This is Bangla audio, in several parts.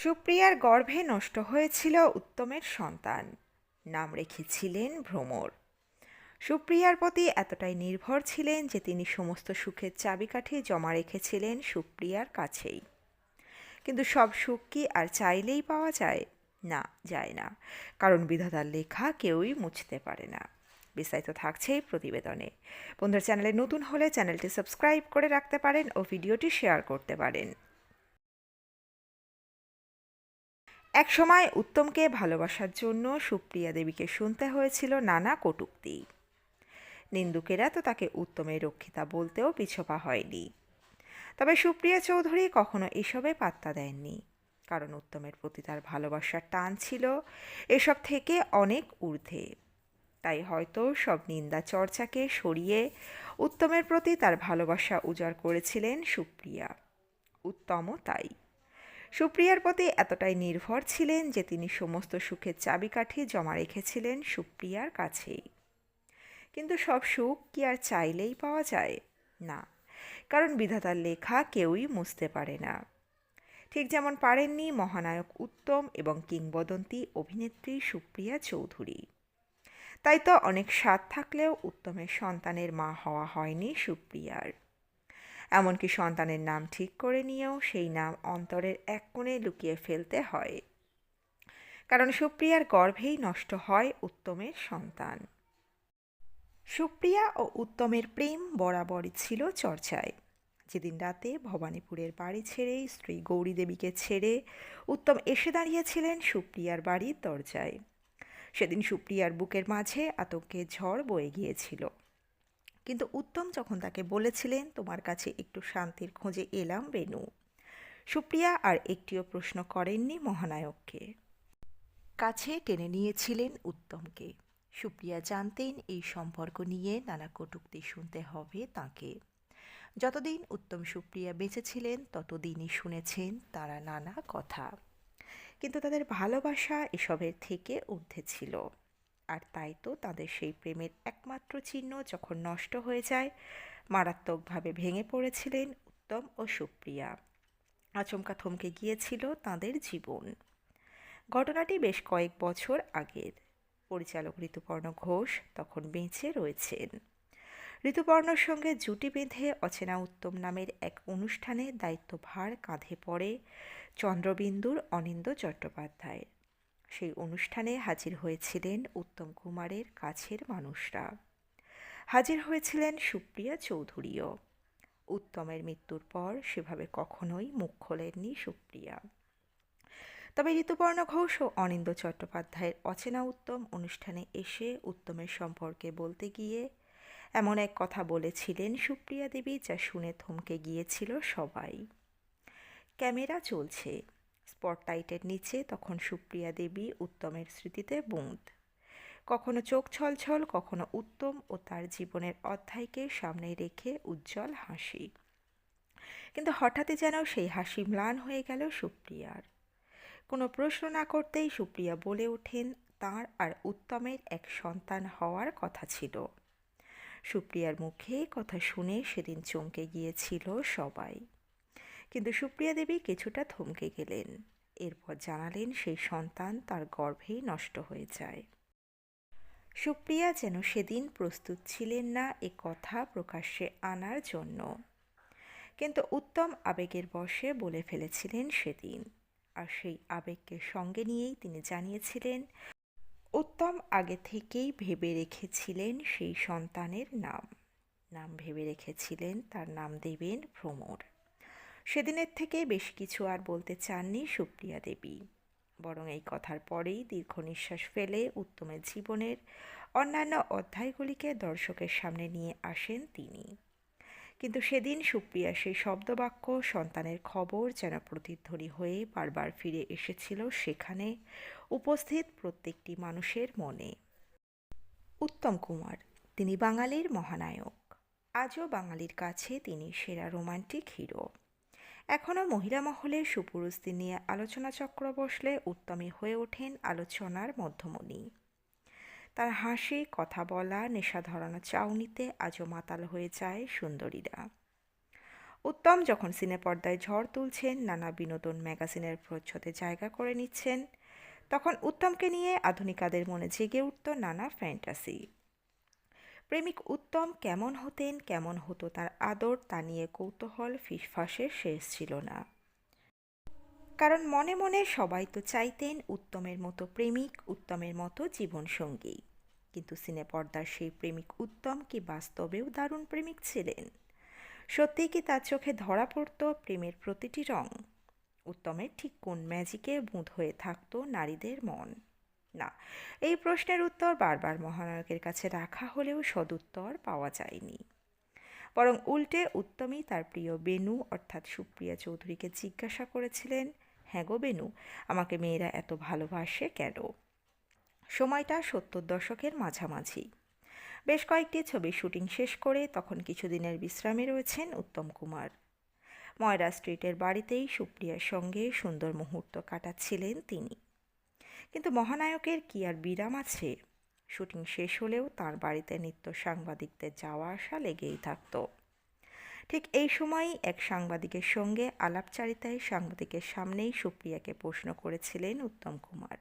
সুপ্রিয়ার গর্ভে নষ্ট হয়েছিল উত্তমের সন্তান। নাম রেখেছিলেন ভ্রমর। সুপ্রিয়ার প্রতি এতটাই নির্ভর ছিলেন যে তিনি সমস্ত সুখের চাবিকাঠি জমা রেখেছিলেন সুপ্রিয়ার কাছেই। কিন্তু সব সুখ কি আর চাইলেই পাওয়া যায়? না, যায় না। কারণ বিধাতার লেখা কেউই মুছতে পারে না। বিস্তারিত থাকছে এই প্রতিবেদনে। বন্ধুরা, চ্যানেলে নতুন হলে চ্যানেলটি সাবস্ক্রাইব করে রাখতে পারেন ও ভিডিওটি শেয়ার করতে পারেন। একসময় উত্তমকে ভালোবাসার জন্য সুপ্রিয়া দেবীকে শুনতে হয়েছিল নানা কটূক্তি। নিন্দুকেরা তো তাকে উত্তমের রক্ষিতা বলতেও পিছপা হয়নি। তবে সুপ্রিয়া চৌধুরী কখনো এসবে পাত্তা দেননি, কারণ উত্তমের প্রতি তার ভালোবাসার টান ছিল এসব থেকে অনেক ঊর্ধ্বে। তাই হয়তো সব নিন্দা চর্চাকে সরিয়ে উত্তমের প্রতি তার ভালোবাসা উজাড় করেছিলেন সুপ্রিয়া। উত্তমও তাই। সুপ্রিয়ার প্রতি এতটাই নির্ভর ছিলেন যে তিনি সমস্ত সুখের চাবিকাঠি জমা রেখেছিলেন সুপ্রিয়ার কাছেই। কিন্তু সব সুখ কি আর চাইলেই পাওয়া যায়? না, কারণ বিধাতার লেখা কেউই মুছতে পারে না। ঠিক যেমন পারেননি মহানায়ক উত্তম এবং কিংবদন্তি অভিনেত্রী সুপ্রিয়া চৌধুরী। তাই তো অনেক স্বাদ থাকলেও উত্তমের সন্তানের মা হওয়া হয়নি সুপ্রিয়ার। এমনকি সন্তানের নাম ঠিক করে নিয়েও সেই নাম অন্তরের এক কোণে লুকিয়ে ফেলতে হয়, কারণ সুপ্রিয়ার গর্ভেই নষ্ট হয় উত্তমের সন্তান। সুপ্রিয়া ও উত্তমের প্রেম বরাবরই ছিল চর্চায়। যেদিন রাতে ভবানীপুরের বাড়ি ছেড়ে স্ত্রী গৌরী দেবীকে ছেড়ে উত্তম এসে দাঁড়িয়েছিলেন সুপ্রিয়ার বাড়ির দরজায়, সেদিন সুপ্রিয়ার বুকের মাঝে আতঙ্কের ঝড় বয়ে গিয়েছিল। কিন্তু উত্তম যখন তাকে বলেছিলেন, তোমার কাছে একটু শান্তির খোঁজে এলাম বেনু, সুপ্রিয়া আর একটিও প্রশ্ন করেননি মহানায়ককে। কাছে টেনে নিয়েছিলেন উত্তমকে। সুপ্রিয়া জানতেন এই সম্পর্ক নিয়ে নানা কটূক্তি শুনতে হবে তাঁকে। যতদিন উত্তম সুপ্রিয়া বেঁচে ছিলেন ততদিনই শুনেছেন তারা নানা কথা। কিন্তু তাদের ভালোবাসা এসবের থেকে ঊর্ধ্বে ছিল। আর তাই তো তাদের সেই প্রেমের একমাত্র চিহ্ন যখন নষ্ট হয়ে যায়, মারাত্মকভাবে ভেঙে পড়েছিলেন উত্তম ও সুপ্রিয়া। আচমকা থমকে গিয়েছিল তাঁদের জীবন। ঘটনাটি বেশ কয়েক বছর আগের। পরিচালক ঋতুপর্ণ ঘোষ তখন বেঁচে রয়েছেন। ঋতুপর্ণর সঙ্গে জুটি বেঁধে অচেনা উত্তম নামের এক অনুষ্ঠানে দায়িত্বভার কাঁধে পড়ে চন্দ্রবিন্দুর অনিন্দ্য চট্টোপাধ্যায়ের। সেই অনুষ্ঠানে হাজির হয়েছিলেন উত্তম কুমারের কাছের মানুষরা। হাজির হয়েছিলেন সুপ্রিয়া চৌধুরীও। উত্তমের মৃত্যুর পর সেভাবে কখনোই মুখ খোলেননি সুপ্রিয়া। তবে ঋতুপর্ণ ঘোষ ও অনিন্দ্য চট্টোপাধ্যায়ের অচেনা উত্তম অনুষ্ঠানে এসে উত্তমের সম্পর্কে বলতে গিয়ে এমন এক কথা বলেছিলেন সুপ্রিয়া দেবী যা শুনে থমকে গিয়েছিল সবাই। ক্যামেরা চলছে, স্পটলাইটের নিচে তখন সুপ্রিয়া দেবী উত্তমের স্মৃতিতে বুঁদ। কখনো চোখ ছলছল, কখনো উত্তম ও তার জীবনের অধ্যায়কে সামনে রেখে উজ্জ্বল হাসি। কিন্তু হঠাৎই যেন সেই হাসি ম্লান হয়ে গেল সুপ্রিয়ার। কোনো প্রশ্ন না করতেই সুপ্রিয়া বলে ওঠেন তাঁর আর উত্তমের এক সন্তান হওয়ার কথা ছিল। সুপ্রিয়ার মুখে কথা শুনে সেদিন চমকে গিয়েছিল সবাই। কিন্তু সুপ্রিয়া দেবী কিছুটা থমকে গেলেন। এরপর জানালেন সেই সন্তান তার গর্ভেই নষ্ট হয়ে যায়। সুপ্রিয়া যেন সেদিন প্রস্তুত ছিলেন না এ কথা প্রকাশ্যে আনার জন্য, কিন্তু উত্তম আবেগের বশে বলে ফেলেছিলেন সেদিন। আর সেই আবেগকে সঙ্গে নিয়েই তিনি জানিয়েছিলেন উত্তম আগে থেকেই ভেবে রেখেছিলেন সেই সন্তানের নাম ভেবে রেখেছিলেন তার নাম দেবেন ভ্রমর। সেদিনের থেকে বেশ কিছু আর বলতে চাননি সুপ্রিয়া দেবী, বরং এই কথার পরেই দীর্ঘ নিঃশ্বাস ফেলে উত্তমের জীবনের অন্যান্য অধ্যায়গুলিকে দর্শকের সামনে নিয়ে আসেন তিনি। কিন্তু সেদিন সুপ্রিয়া সেই শব্দবাক্য, সন্তানের খবর যেন প্রতিধ্বনি হয়ে বারবার ফিরে এসেছিল সেখানে উপস্থিত প্রত্যেকটি মানুষের মনে। উত্তম কুমার, তিনি বাঙালির মহানায়ক। আজও বাঙালির কাছে তিনি সেরা রোমান্টিক হিরো। এখনও মহিলা মহলে সুপুরুষদের নিয়ে আলোচনা চক্র বসলে উত্তমই হয়ে ওঠেন আলোচনার মধ্যমণি। তার হাসি, কথা বলা, নেশা ধরানো চাউনিতে আজও মাতাল হয়ে যায় সুন্দরীরা। উত্তম যখন সিনে পর্দায় ঝড় তুলছেন, নানা বিনোদন ম্যাগাজিনের প্রচ্ছদে জায়গা করে নিচ্ছেন, তখন উত্তমকে নিয়ে আধুনিকাদের মনে জেগে উঠত নানা ফ্যান্টাসি। প্রেমিক উত্তম কেমন হতেন, কেমন হতো তার আদর, তা নিয়ে কৌতূহল ফিসফাসের শেষ ছিল না। কারণ মনে মনে সবাই তো চাইতেন উত্তমের মতো প্রেমিক, উত্তমের মতো জীবনসঙ্গী। কিন্তু সিনে পর্দার সেই প্রেমিক উত্তম কি বাস্তবেও দারুণ প্রেমিক ছিলেন? সত্যিই কি তার চোখে ধরা পড়ত প্রেমের প্রতিটি রং? উত্তমের ঠিক কোন ম্যাজিকে বুঁদ হয়ে থাকতো নারীদের মন? না, এই প্রশ্নের উত্তর বারবার মহানায়কের কাছে রাখা হলেও সদুত্তর পাওয়া যায়নি। বরং উল্টে উত্তমই তার প্রিয় বেনু অর্থাৎ সুপ্রিয়া চৌধুরীকে জিজ্ঞাসা করেছিলেন, হ্যাঁ গো বেনু, আমাকে মেয়েরা এত ভালোবাসে কেন? সময়টা 70 দশকের মাঝামাঝি। বেশ কয়েকটি ছবির শুটিং শেষ করে তখন কিছুদিনের বিশ্রামে রয়েছেন উত্তম কুমার। ময়রা স্ট্রিটের বাড়িতেই সুপ্রিয়ার সঙ্গে সুন্দর মুহূর্ত কাটাচ্ছিলেন তিনি। কিন্তু মহানায়কের কি আর বিরাম আছে? শুটিং শেষ হলেও তার বাড়িতে নিত্য সাংবাদিকদের যাওয়া আসা লেগেই থাকত। ঠিক এই সময়ই এক সাংবাদিকের সঙ্গে আলাপচারিতায় সাংবাদিকের সামনেই সুপ্রিয়াকে প্রশ্ন করেছিলেন উত্তম কুমার।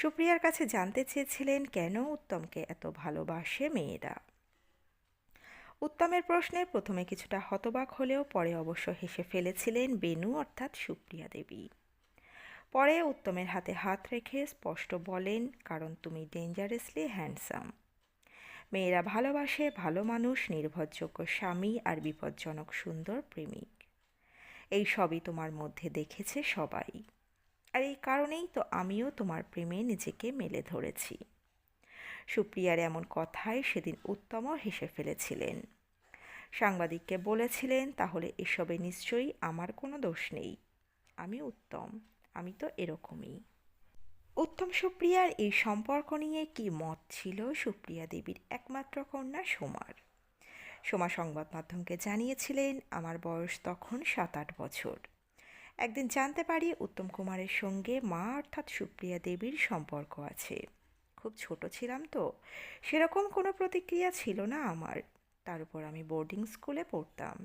সুপ্রিয়ার কাছে জানতে চেয়েছিলেন কেন উত্তমকে এত ভালোবাসে মেয়েরা। উত্তমের প্রশ্নে প্রথমে কিছুটা হতবাক হলেও পরে অবশ্য হেসে ফেলেছিলেন বেনু অর্থাৎ সুপ্রিয়া দেবী। পরে উত্তমের হাতে হাত রেখে স্পষ্ট বলেন, কারণ তুমি ডেঞ্জারাসলি হ্যান্ডসাম। মেয়েরা ভালোবাসে ভালো মানুষ, নির্ভরযোগ্য স্বামী আর বিপজ্জনক সুন্দর প্রেমিক। এই সবই তোমার মধ্যে দেখেছে সবাই। আর এই কারণেই তো আমিও তোমার প্রেমে নিজেকে মেলে ধরেছি। সুপ্রিয়ার এমন কথায় সেদিন উত্তমও হেসে ফেলেছিলেন। সাংবাদিককে বলেছিলেন, তাহলে এসবে নিশ্চয়ই আমার কোনো দোষ নেই। আমি উত্তম, আমি তো এরকমই। উত্তম সুপ্রিয়ার এই সম্পর্ক নিয়ে কি মত ছিল সুপ্রিয়া দেবীর একমাত্র কন্যা সোমার? সোমা সংবাদ মাধ্যমকে জানিয়েছিলেন, আমার বয়স তখন 7-8 বছর। একদিন জানতে পারি উত্তম কুমারের সঙ্গে মা অর্থাৎ সুপ্রিয়া দেবীর সম্পর্ক আছে। খুব ছোট ছিলাম তো, সেরকম কোনো প্রতিক্রিয়া ছিল না আমার। তার উপর আমি বোর্ডিং স্কুলে পড়তাম।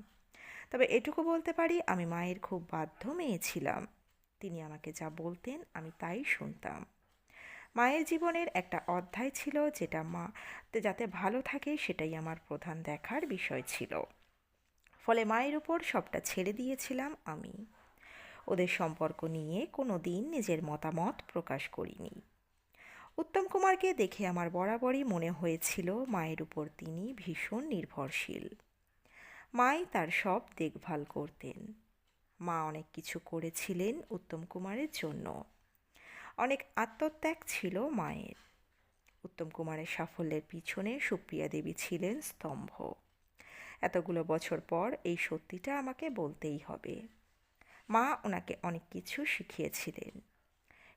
তবে এটুকু বলতে পারি, আমি মায়ের খুব বাধ্য মেয়ে ছিলাম। তিনি আমাকে যা বলতেন আমি তাই শুনতাম। মায়ের জীবনের একটা অধ্যায় ছিল যেটা মা যাতে ভালো থাকে সেটাই আমার প্রধান দেখার বিষয় ছিল। ফলে মায়ের উপর সবটা ছেড়ে দিয়েছিলাম আমি। ওদের সম্পর্ক নিয়ে কোনো দিন নিজের মতামত প্রকাশ করিনি। উত্তম কুমারকে দেখে আমার বরাবরই মনে হয়েছিল মায়ের উপর তিনি ভীষণ নির্ভরশীল। মাই তার সব দেখভাল করতেন। মা অনেক কিছু করেছিলেন উত্তম কুমারের জন্য। অনেক আত্মত্যাগ ছিল মায়ের। উত্তম কুমারের সাফল্যের পিছনে সুপ্রিয়া দেবী ছিলেন স্তম্ভ। এতগুলো বছর পর এই সত্যিটা আমাকে বলতেই হবে। মা ওনাকে অনেক কিছু শিখিয়েছিলেন।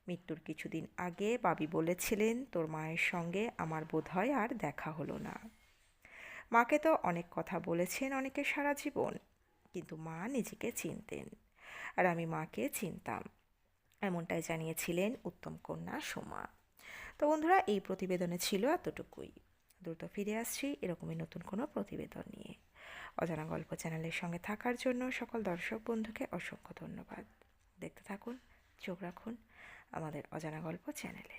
মৃত্যুর কিছুদিন আগে বাবি বলেছিলেন, তোর মায়ের সঙ্গে আমার বোধহয় আর দেখা হলো না। মাকে তো অনেক কথা বলেছেন অনেকে সারা জীবন, কিন্তু মা নিজেকে চিনতেন আর আমি মাকে চিনতাম। এমনটাই জানিয়েছিলেন উত্তম কন্যা সোমা। তো বন্ধুরা, এই প্রতিবেদনে ছিল এতটুকুই। দ্রুত ফিরে আসছি এরকমই নতুন কোনো প্রতিবেদন নিয়ে। অজানা গল্প চ্যানেলের সঙ্গে থাকার জন্য সকল দর্শক বন্ধুকে অসংখ্য ধন্যবাদ। দেখতে থাকুন, চোখ রাখুন আমাদের অজানা গল্প চ্যানেলে।